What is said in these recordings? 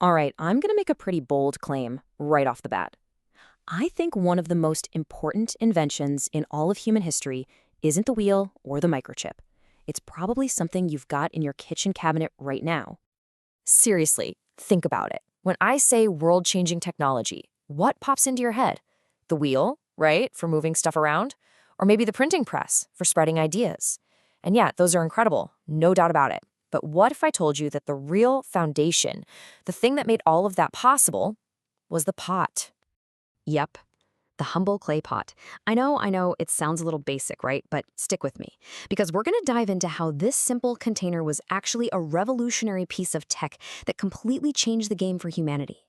All right, I'm going to make a pretty bold claim right off the bat. I think one of the most important inventions in all of human history isn't the wheel or the microchip. It's probably something you've got in your kitchen cabinet right now. Seriously, think about it. When I say world-changing technology, what pops into your head? The wheel, right, for moving stuff around? Or maybe the printing press for spreading ideas? And yeah, those are incredible, no doubt about it. But what if I told you that the real foundation, the thing that made all of that possible, was the pot? Yep, the humble clay pot. I know, it sounds a little basic, right? But stick with me, because we're going to dive into how this simple container was actually a revolutionary piece of tech that completely changed the game for humanity.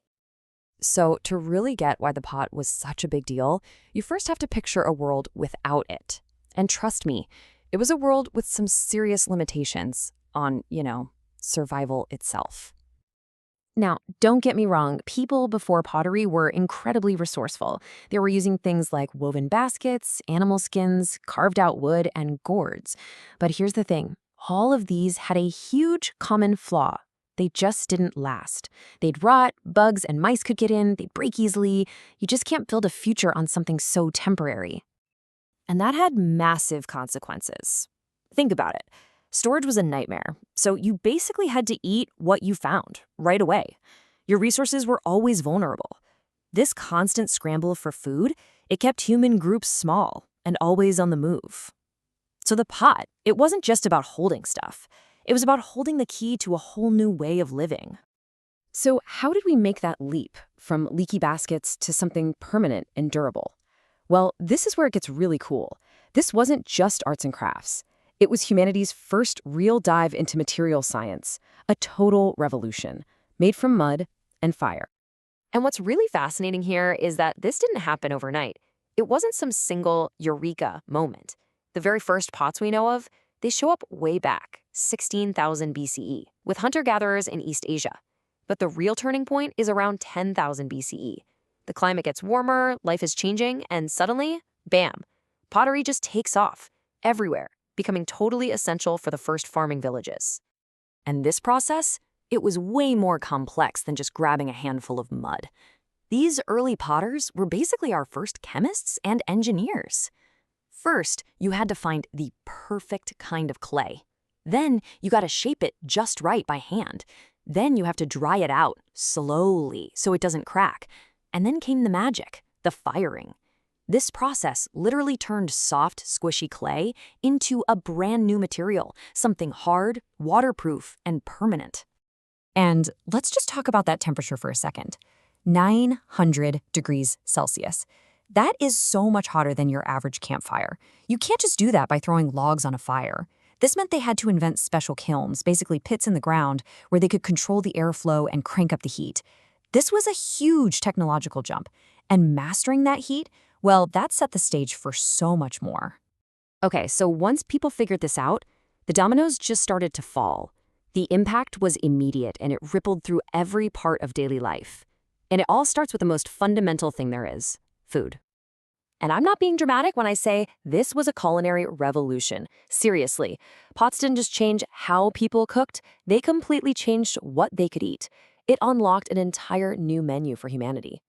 So to really get why the pot was such a big deal, you first have to picture a world without it. And trust me, it was a world with some serious limitations on, survival itself. Now, don't get me wrong, people before pottery were incredibly resourceful. They were using things like woven baskets, animal skins, carved out wood, and gourds. But here's the thing, all of these had a huge common flaw. They just didn't last. They'd rot, bugs and mice could get in, they'd break easily. You just can't build a future on something so temporary. And that had massive consequences. Think about it. Storage was a nightmare, so you basically had to eat what you found right away. Your resources were always vulnerable. This constant scramble for food, it kept human groups small and always on the move. So the pot, it wasn't just about holding stuff. It was about holding the key to a whole new way of living. So how did we make that leap from leaky baskets to something permanent and durable? Well, this is where it gets really cool. This wasn't just arts and crafts. It was humanity's first real dive into material science, a total revolution, made from mud and fire. And what's really fascinating here is that this didn't happen overnight. It wasn't some single eureka moment. The very first pots we know of, they show up way back, 16,000 BCE, with hunter-gatherers in East Asia. But the real turning point is around 10,000 BCE. The climate gets warmer, life is changing, and suddenly, bam, pottery just takes off everywhere, becoming totally essential for the first farming villages. And this process, it was way more complex than just grabbing a handful of mud. These early potters were basically our first chemists and engineers. First, you had to find the perfect kind of clay. Then you got to shape it just right by hand. Then you have to dry it out slowly so it doesn't crack. And then came the magic, the firing. This process literally turned soft, squishy clay into a brand new material, something hard, waterproof, and permanent. And let's just talk about that temperature for a second. 900 degrees Celsius. That is so much hotter than your average campfire. You can't just do that by throwing logs on a fire. This meant they had to invent special kilns, basically pits in the ground, where they could control the airflow and crank up the heat. This was a huge technological jump, and mastering that heat, well, that set the stage for so much more. Okay, so once people figured this out, the dominoes just started to fall. The impact was immediate, and it rippled through every part of daily life. And it all starts with the most fundamental thing there is, food. And I'm not being dramatic when I say this was a culinary revolution. Seriously, pots didn't just change how people cooked, they completely changed what they could eat. It unlocked an entire new menu for humanity.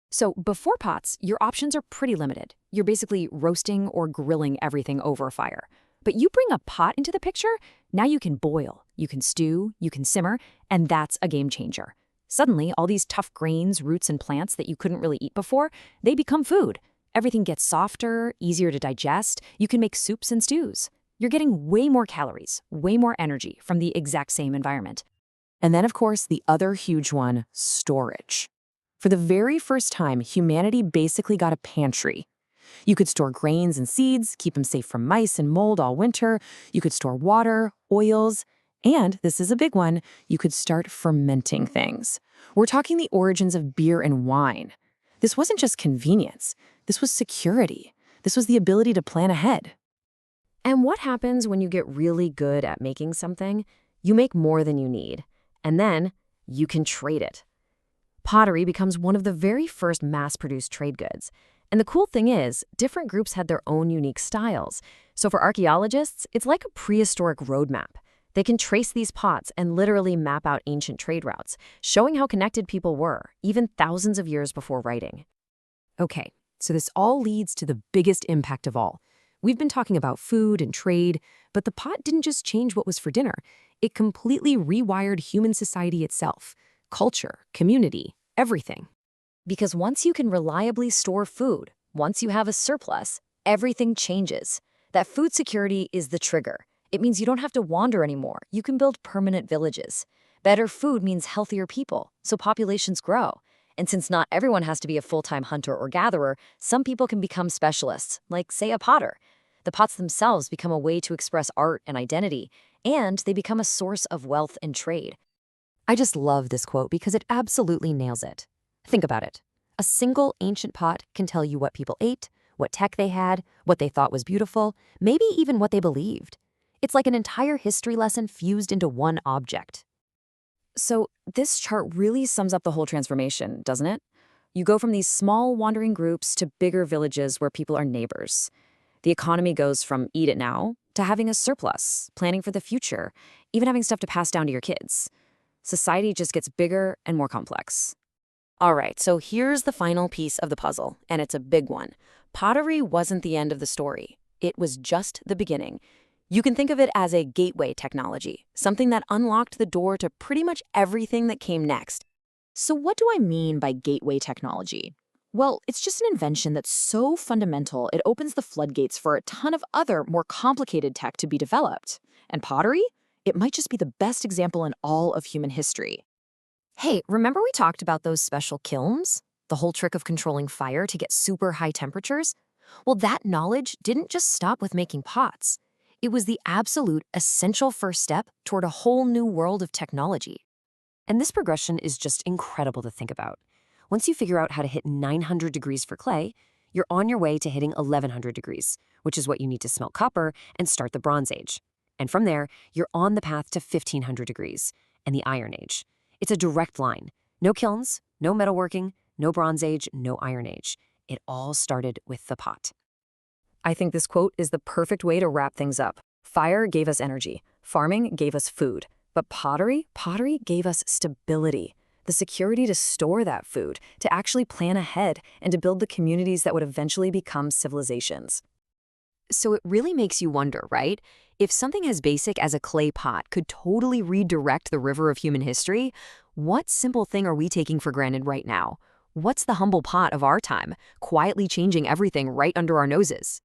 So before pots, your options are pretty limited. You're basically roasting or grilling everything over a fire. But you bring a pot into the picture, now you can boil, you can stew, you can simmer, and that's a game changer. Suddenly, all these tough grains, roots, and plants that you couldn't really eat before, they become food. Everything gets softer, easier to digest. You can make soups and stews. You're getting way more calories, way more energy from the exact same environment. And then, of course, the other huge one, storage. For the very first time, humanity basically got a pantry. You could store grains and seeds, keep them safe from mice and mold all winter. You could store water, oils, and this is a big one, you could start fermenting things. We're talking the origins of beer and wine. This wasn't just convenience. This was security. This was the ability to plan ahead. And what happens when you get really good at making something? You make more than you need, and then you can trade it. Pottery becomes one of the very first mass-produced trade goods. And the cool thing is, different groups had their own unique styles. So for archaeologists, it's like a prehistoric roadmap. They can trace these pots and literally map out ancient trade routes, showing how connected people were, even thousands of years before writing. Okay, so this all leads to the biggest impact of all. We've been talking about food and trade, but the pot didn't just change what was for dinner. It completely rewired human society itself. Culture, community, everything. Because once you can reliably store food, once you have a surplus, everything changes. That food security is the trigger. It means you don't have to wander anymore. You can build permanent villages. Better food means healthier people, so populations grow. And since not everyone has to be a full-time hunter or gatherer, some people can become specialists, like, say, a potter. The pots themselves become a way to express art and identity, and they become a source of wealth and trade. I just love this quote because it absolutely nails it. Think about it. A single ancient pot can tell you what people ate, what tech they had, what they thought was beautiful, maybe even what they believed. It's like an entire history lesson fused into one object. So this chart really sums up the whole transformation, doesn't it? You go from these small wandering groups to bigger villages where people are neighbors. The economy goes from eat it now to having a surplus, planning for the future, even having stuff to pass down to your kids. Society just gets bigger and more complex. All right, so here's the final piece of the puzzle, and it's a big one. Pottery wasn't the end of the story. It was just the beginning. You can think of it as a gateway technology, something that unlocked the door to pretty much everything that came next. So what do I mean by gateway technology? Well, it's just an invention that's so fundamental it opens the floodgates for a ton of other, more complicated tech to be developed. And pottery? It might just be the best example in all of human history. Hey, remember we talked about those special kilns? The whole trick of controlling fire to get super high temperatures? Well, that knowledge didn't just stop with making pots. It was the absolute essential first step toward a whole new world of technology. And this progression is just incredible to think about. Once you figure out how to hit 900 degrees for clay, you're on your way to hitting 1100 degrees, which is what you need to smelt copper and start the Bronze Age. And from there, you're on the path to 1500 degrees and the Iron Age. It's a direct line. No kilns, no metalworking, no Bronze Age, no Iron Age. It all started with the pot. I think this quote is the perfect way to wrap things up. Fire gave us energy. Farming gave us food. But pottery gave us stability. The security to store that food, to actually plan ahead, and to build the communities that would eventually become civilizations. So it really makes you wonder, right? If something as basic as a clay pot could totally redirect the river of human history, what simple thing are we taking for granted right now? What's the humble pot of our time, quietly changing everything right under our noses?